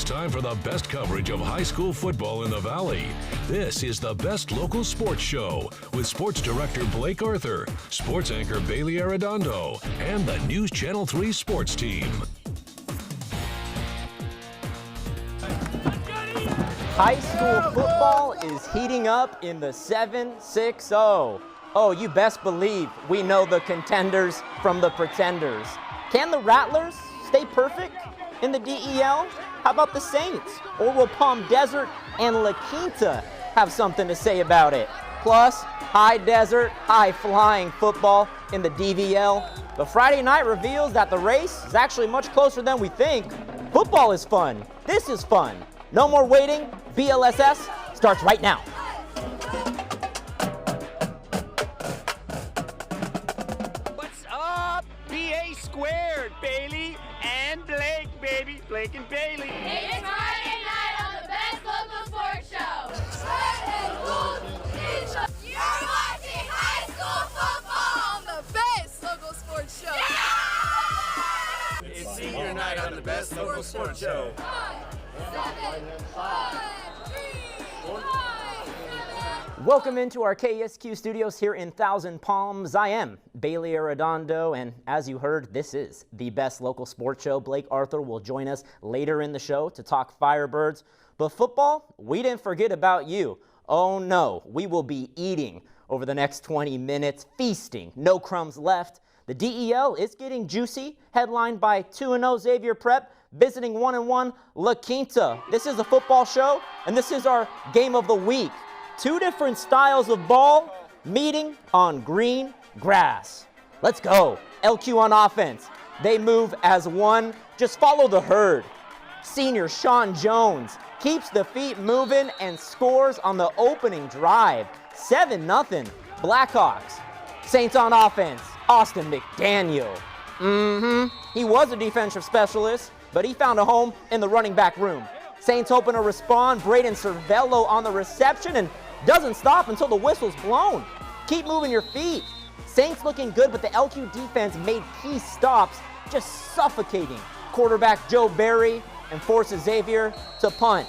It's time for the best coverage of high school football in the Valley. This is the Best Local Sports Show with Sports Director Blake Arthur, Sports Anchor Bailey Arredondo, and the News Channel 3 Sports Team. High school football is heating up in the 7-6-0. Oh, you best believe we know the contenders from the pretenders. Can the Rattlers stay perfect in the DEL? How about the Saints? Or will Palm Desert and La Quinta have something to say about it? Plus, high desert, high flying football in the DVL. The Friday night reveals that the race is actually much closer than we think. Football is fun. This is fun. No more waiting. BLSS starts right now. What's up? BA squared, Bailey and Blake, baby. Blake and Bailey. It's Friday night on the Best Local Sports Show. You're watching high school football on the Best Local Sports Show. Yeah! It's senior night on the Best Local Sports Show. 5, 7, 5, 3, 5, 7. Welcome into our KSQ studios here in Thousand Palms. I am Bailey Arredondo, and as you heard, this is the Best Local Sports Show. Blake Arthur will join us later in the show to talk Firebirds. But football, we didn't forget about you. Oh no, we will be eating over the next 20 minutes, feasting, no crumbs left. The DEL is getting juicy, headlined by 2-0 Xavier Prep, visiting 1-1 La Quinta. This is a football show, and this is our game of the week. Two different styles of ball meeting on green grass. Let's go. LQ on offense. They move as one. Just follow the herd. Senior Sean Jones keeps the feet moving and scores on the opening drive. 7-0 Blackhawks. Saints on offense. Austin McDaniel. He was a defensive specialist, but he found a home in the running back room. Saints hoping to respond. Braden Cervello on the reception and doesn't stop until the whistle's blown. Keep moving your feet. Saints looking good, but the LQ defense made key stops, just suffocating quarterback Joe Barry and forces Xavier to punt.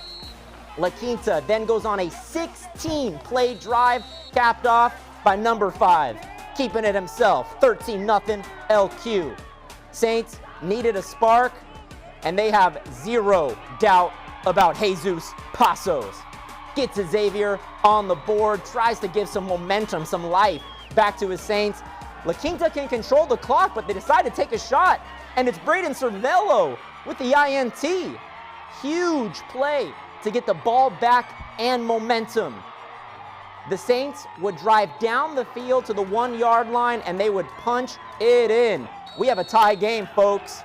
La Quinta then goes on a 16-play drive, capped off by number 5, keeping it himself, 13-0 LQ. Saints needed a spark, and they have zero doubt about Jesus Passos. Gets to Xavier on the board, tries to give some momentum, some life back to his Saints. La Quinta can control the clock, but they decide to take a shot, and it's Braden Cervello with the INT. Huge play to get the ball back and momentum. The Saints would drive down the field to the 1-yard line, and they would punch it in. We have a tie game, folks.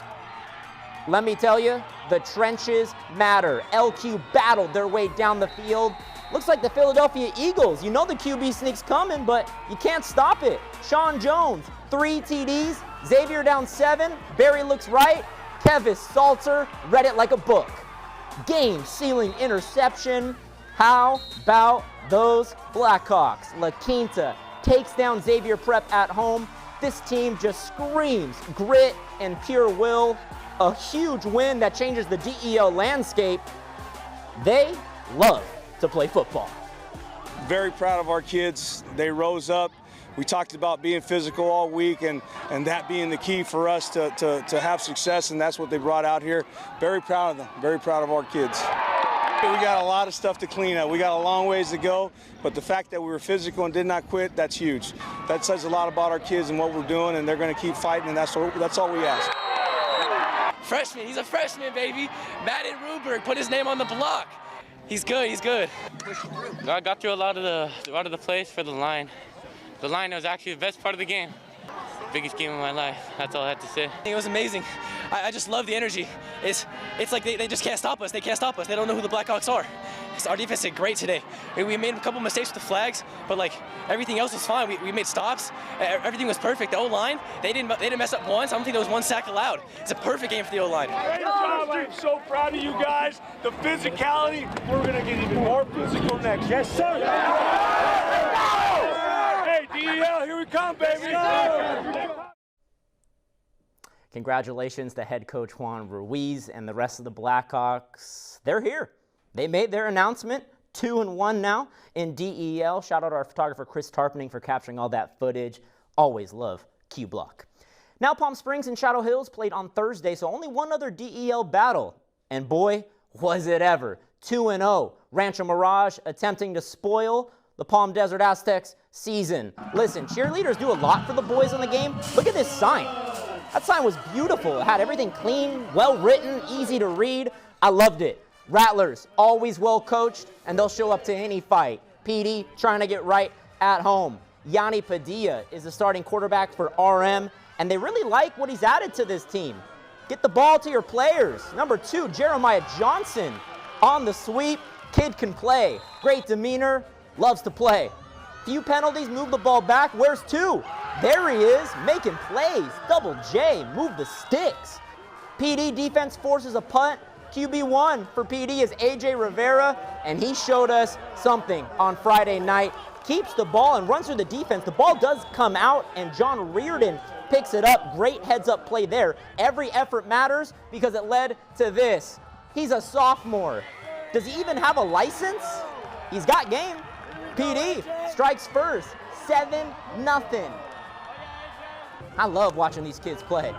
Let me tell you, the trenches matter. LQ battled their way down the field. Looks like the Philadelphia Eagles. You know the QB sneak's coming, but you can't stop it. Sean Jones, 3 TDs. Xavier down 7. Barry looks right. Kevis Salter read it like a book. Game-sealing interception. How about those Blackhawks? La Quinta takes down Xavier Prep at home. This team just screams grit and pure will. A huge win that changes the DEL landscape. They love to play football. Very proud of our kids. They rose up. We talked about being physical all week and that being the key for us to have success, and that's what they brought out here. Very proud of them. Very proud of our kids. We got a lot of stuff to clean up. We got a long ways to go, but the fact that we were physical and did not quit, that's huge. That says a lot about our kids and what we're doing, and they're going to keep fighting, and that's all we ask. Freshman, he's a freshman, baby. Madden Ruberg put his name on the block. He's good, he's good. I got through a lot of the plays for the line. The line was actually the best part of the game. Biggest game of my life. That's all I have to say. It was amazing. I just love the energy. It's like they just can't stop us. They can't stop us. They don't know who the Blackhawks are. Our defense did great today. We made a couple mistakes with the flags, but like everything else was fine. We made stops. Everything was perfect. The O-line, they didn't mess up once. I don't think there was one sack allowed. It's a perfect game for the O-line. Great job. I'm so proud of you guys. The physicality, we're going to get even more physical next. Yes, sir. Hey, DEL, here we come, baby. Congratulations to head coach Juan Ruiz and the rest of the Blackhawks. They're here. They made their announcement. 2-1 now in DEL. Shout out to our photographer Chris Tarpening for capturing all that footage. Always love Q Block. Now Palm Springs and Shadow Hills played on Thursday, so only one other DEL battle. And boy, was it ever. 2-0. Rancho Mirage attempting to spoil the Palm Desert Aztecs season. Listen, cheerleaders do a lot for the boys in the game. Look at this sign. That sign was beautiful. It had everything clean, well written, easy to read. I loved it. Rattlers, always well coached, and they'll show up to any fight. PD trying to get right at home. Yanni Padilla is the starting quarterback for RM, and they really like what he's added to this team. Get the ball to your players. Number 2, Jeremiah Johnson on the sweep. Kid can play. Great demeanor, loves to play. Few penalties, move the ball back. Where's 2? There he is, making plays. Double J, move the sticks. PD defense forces a punt. QB1 for PD is AJ Rivera, and he showed us something on Friday night. Keeps the ball and runs through the defense. The ball does come out, and John Reardon picks it up. Great heads-up play there. Every effort matters because it led to this. He's a sophomore. Does he even have a license? He's got game. PD strikes first, 7-0. I love watching these kids play.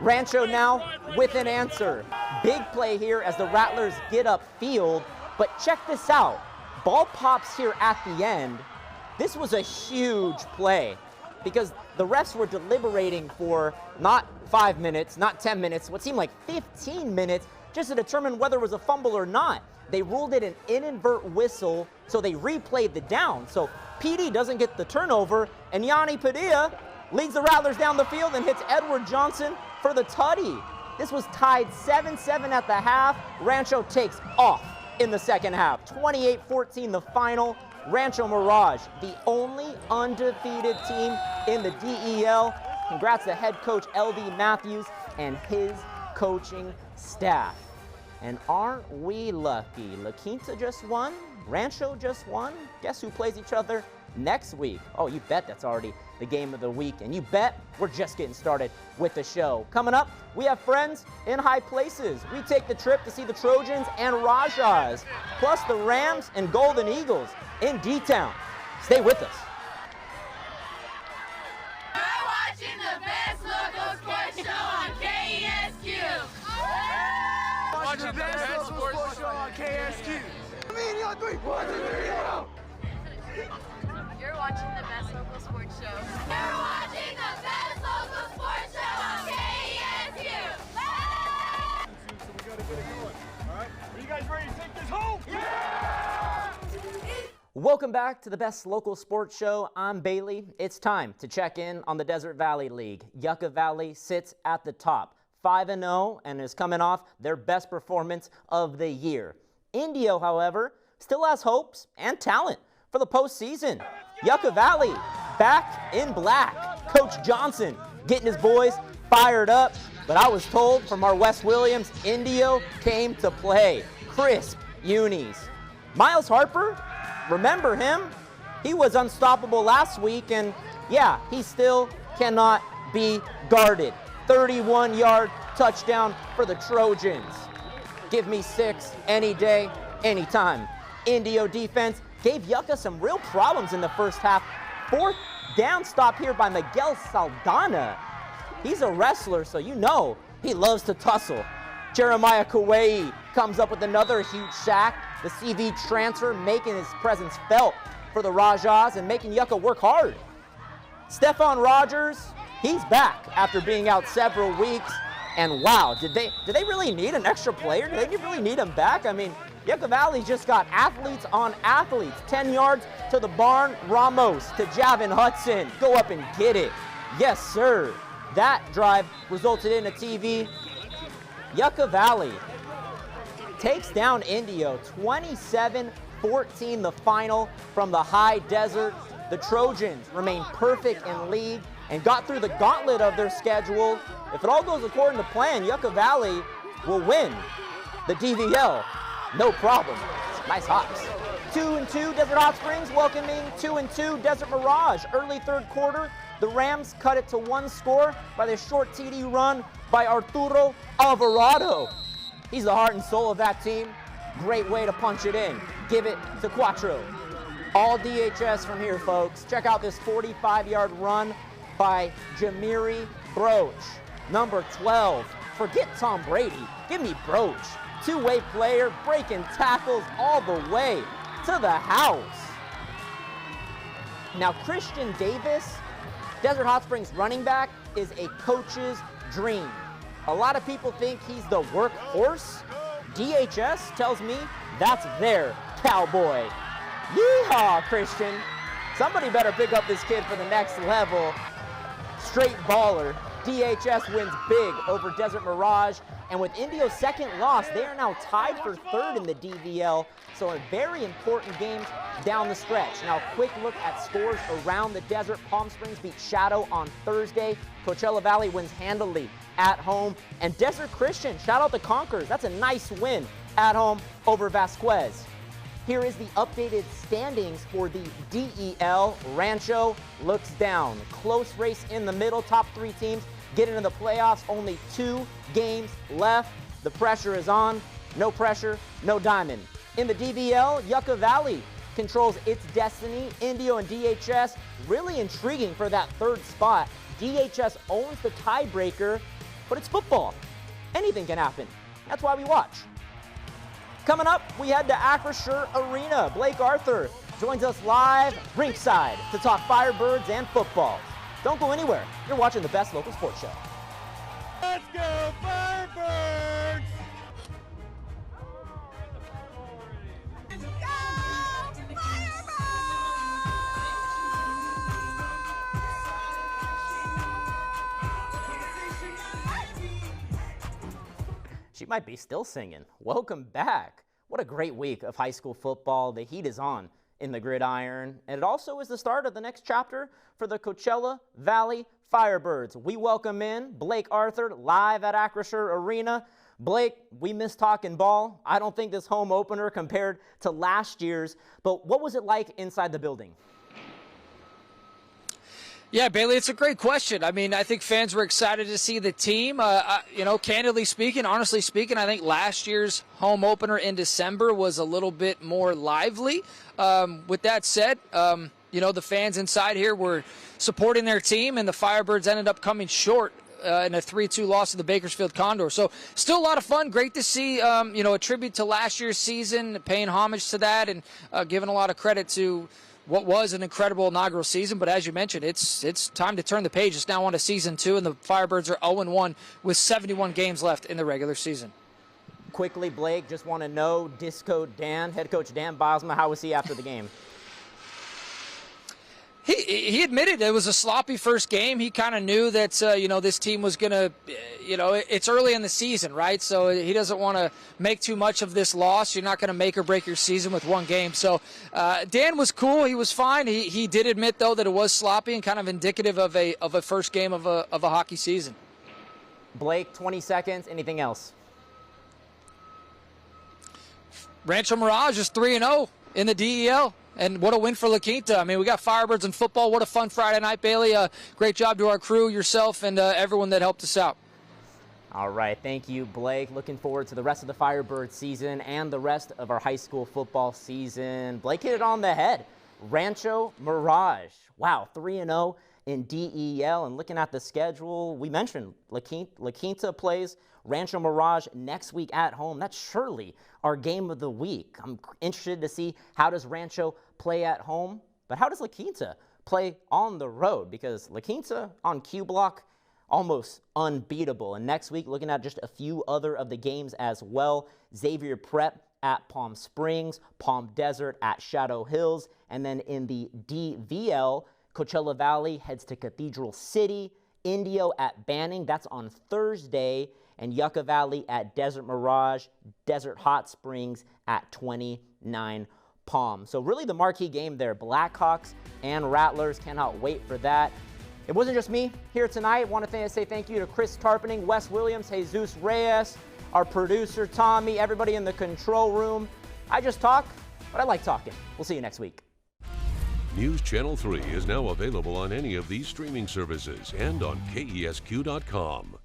Rancho now with an answer. Big play here as the Rattlers get upfield, but check this out. Ball pops here at the end. This was a huge play because the refs were deliberating for not 5 minutes, not 10 minutes, what seemed like 15 minutes just to determine whether it was a fumble or not. They ruled it an inadvertent whistle, so they replayed the down. So PD doesn't get the turnover, and Yanni Padilla leads the Rattlers down the field and hits Edward Johnson for the tutty. This was tied 7-7 at the half. Rancho takes off in the second half. 28-14 the final. Rancho Mirage, the only undefeated team in the DEL. Congrats to head coach LD Matthews and his coaching staff. And aren't we lucky? La Quinta just won. Rancho just won. Guess who plays each other next week? Oh, you bet that's already the game of the week. And you bet we're just getting started with the show. Coming up, we have friends in high places. We take the trip to see the Trojans and Rajas, plus the Rams and Golden Eagles in D-Town. Stay with us. You're watching the best local sports show on KESQ. Watching the best sports show on KSQ. You're watching the best local sports show. You're watching the best local sports show on KESQ. So we gotta get it going. All right? Are you guys ready to take this home? Welcome back to the best local sports show. I'm Bailey. It's time to check in on the Desert Valley League. Yucca Valley sits at the top, 5-0, and is coming off their best performance of the year. Indio, however, still has hopes and talent for the postseason. Yucca Valley back in black. Coach Johnson getting his boys fired up, but I was told from our Wes Williams, Indio came to play. Crisp unis. Miles Harper, remember him? He was unstoppable last week, and yeah, he still cannot be guarded. 31-yard touchdown for the Trojans. Give me 6 any day, anytime. Indio defense gave Yucca some real problems in the first half. 4th down stop here by Miguel Saldana. He's a wrestler, so you know he loves to tussle. Jeremiah Kauai comes up with another huge sack. The CV transfer making his presence felt for the Rajas and making Yucca work hard. Stephon Rogers, he's back after being out several weeks. And wow, did they really need an extra player? Did they really need him back? I mean, Yucca Valley just got athletes on athletes. 10 yards to the barn, Ramos to Javin Hudson. Go up and get it. Yes, sir. That drive resulted in a TV. Yucca Valley takes down Indio, 27-14 the final from the high desert. The Trojans remain perfect in league and got through the gauntlet of their schedule. If it all goes according to plan, Yucca Valley will win the DVL. No problem. Nice hops. 2-2 Desert Hot Springs welcoming 2-2 Desert Mirage. Early third quarter, the Rams cut it to 1 score by their short TD run by Arturo Alvarado. He's the heart and soul of that team. Great way to punch it in. Give it to Quattro. All DHS from here, folks. Check out this 45-yard run by Jamiri Broach. Number 12. Forget Tom Brady. Give me Broach. Two-way player, breaking tackles all the way to the house. Now, Christian Davis, Desert Hot Springs running back, is a coach's dream. A lot of people think he's the workhorse. DHS tells me that's their cowboy. Yeehaw, Christian. Somebody better pick up this kid for the next level. Straight baller. DHS wins big over Desert Mirage. And with Indio's second loss, they are now tied for third in the DVL. So a very important game down the stretch. Now, a quick look at scores around the desert. Palm Springs beat Shadow on Thursday. Coachella Valley wins handily at home. And Desert Christian, shout out the Conquerors. That's a nice win at home over Vasquez. Here is the updated standings for the DEL. Rancho looks down. Close race in the middle. Top three teams get into the playoffs. Only 2 games left. The pressure is on. No pressure, no diamond. In the DVL, Yucca Valley controls its destiny. Indio and DHS really intriguing for that third spot. DHS owns the tiebreaker, but it's football. Anything can happen. That's why we watch. Coming up, we head to Acrisure Arena. Blake Arthur joins us live ringside to talk Firebirds and football. Don't go anywhere. You're watching the best local sports show. Let's go, Firebirds! She might be still singing. Welcome back. What a great week of high school football. The heat is on in the gridiron, and it also is the start of the next chapter for the Coachella Valley Firebirds. We welcome in Blake Arthur live at Acrisure Arena. Blake, we missed talking ball. I don't think this home opener compared to last year's, but what was it like inside the building? Yeah, Bailey, it's a great question. I mean, I think fans were excited to see the team. Candidly speaking, honestly speaking, I think last year's home opener in December was a little bit more lively. With that said, the fans inside here were supporting their team, and the Firebirds ended up coming short in a 3-2 loss to the Bakersfield Condors. So still a lot of fun. Great to see, a tribute to last year's season, paying homage to that, and giving a lot of credit to what was an incredible inaugural season. But as you mentioned, it's time to turn the page. It's now on to season 2, and the Firebirds are 0-1 with 71 games left in the regular season. Quickly, Blake, just want to know, Disco Dan, head coach Dan Bosma, how was he after the game? He admitted it was a sloppy first game. He kind of knew that, this team was going to, it's early in the season, right? So he doesn't want to make too much of this loss. You're not going to make or break your season with one game. So Dan was cool. He was fine. He did admit, though, that it was sloppy and kind of indicative of a first game of a hockey season. Blake, 20 seconds. Anything else? Rancho Mirage is 3-0 in the DEL. And what a win for La Quinta. I mean, we got Firebirds and football. What a fun Friday night, Bailey. Great job to our crew, yourself, and everyone that helped us out. All right. Thank you, Blake. Looking forward to the rest of the Firebird season and the rest of our high school football season. Blake hit it on the head. Rancho Mirage. Wow, 3-0 in DEL. And looking at the schedule, we mentioned La Quinta plays Rancho Mirage next week at home. That's surely our game of the week. I'm interested to see, how does Rancho play at home, but how does La Quinta play on the road? Because La Quinta on Q Block, almost unbeatable. And next week, looking at just a few other of the games as well. Xavier Prep at Palm Springs, Palm Desert at Shadow Hills, and then in the DVL, Coachella Valley heads to Cathedral City, Indio at Banning, that's on Thursday, and Yucca Valley at Desert Mirage, Desert Hot Springs at 29 Palm. So really the marquee game there. Blackhawks and Rattlers, cannot wait for that. It wasn't just me here tonight. I want to say thank you to Chris Tarpening, Wes Williams, Jesus Reyes, our producer Tommy, everybody in the control room. I just talk, but I like talking. We'll see you next week. News Channel 3 is now available on any of these streaming services and on KESQ.com.